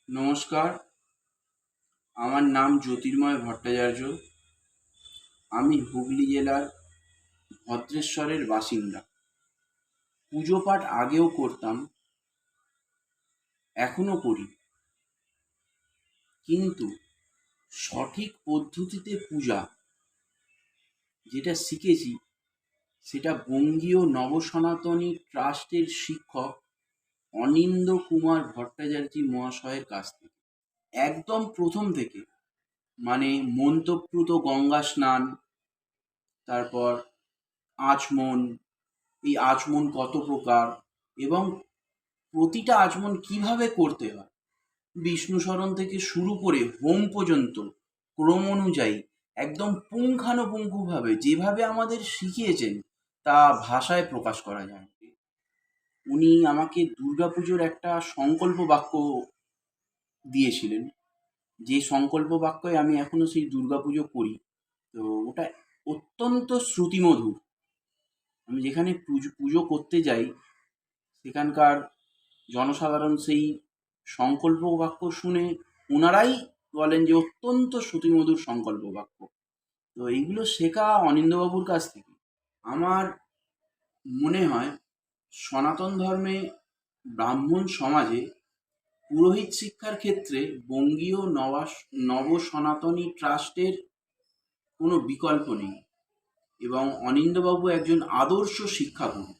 নমস্কার, আমার নাম জ্যোতির্ময় ভট্টাচার্য। আমি হুগলি জেলার ভদ্রেশ্বরের বাসিন্দা। পুজো পাঠ আগেও করতাম, এখনো করি, কিন্তু সঠিক পদ্ধতিতে পূজা যেটা শিখেছি সেটা বঙ্গীয় নবসনাতনী ট্রাস্টের শিক্ষক অনিন্দ্য কুমার ভট্টাচার্য মহাশয়ের কাছ থেকে। একদম প্রথম থেকে, মানে মন্ত্রপ্রুত গঙ্গা স্নান, তারপর আচমন, এই আচমন কত প্রকার এবং প্রতিটা আচমন কিভাবে করতে হয়, বিষ্ণু স্মরণ থেকে শুরু করে হোম পর্যন্ত ক্রম অনুযায়ী একদম পুঙ্খানুপুঙ্খভাবে যেভাবে আমাদের শিখিয়েছেন তা ভাষায় প্রকাশ করা যায় না। উনি আমাকে দুর্গাপুজোর একটা সংকল্প বাক্য দিয়েছিলেন, যে সংকল্প বাক্যে আমি এখনো সেই দুর্গাপুজো করি। তো ওটা অত্যন্ত শ্রুতিমধুর। আমি যেখানে পুজো পুজো করতে যাই সেখানকার জনসাধারণ সেই সংকল্প বাক্য শুনে ওনারাই বলেন যে অত্যন্ত শ্রুতিমধুর সংকল্প বাক্য। তো এইগুলো শেখা অনিন্দ্যবাবুর কাছ থেকে। আমার মনে হয় সনাতন ধর্মে ব্রাহ্মণ সমাজে পুরোহিত শিক্ষার ক্ষেত্রে বঙ্গীয় নব সনাতনী ট্রাস্টের কোনো বিকল্প নেই এবং অনিন্দ্যবাবু একজন আদর্শ শিক্ষাগুরু।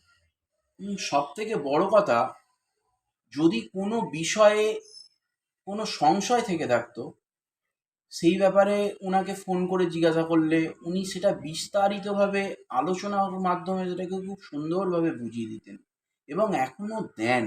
সব থেকে বড় কথা, যদি কোনো বিষয়ে কোনো সংশয় থেকে থাকতো সেই ব্যাপারে ওনাকে ফোন করে জিজ্ঞাসা করলে উনি সেটা বিস্তারিতভাবে আলোচনার মাধ্যমে সেটাকে খুব সুন্দরভাবে বুঝিয়ে দিতেন এবং এখনও দেন।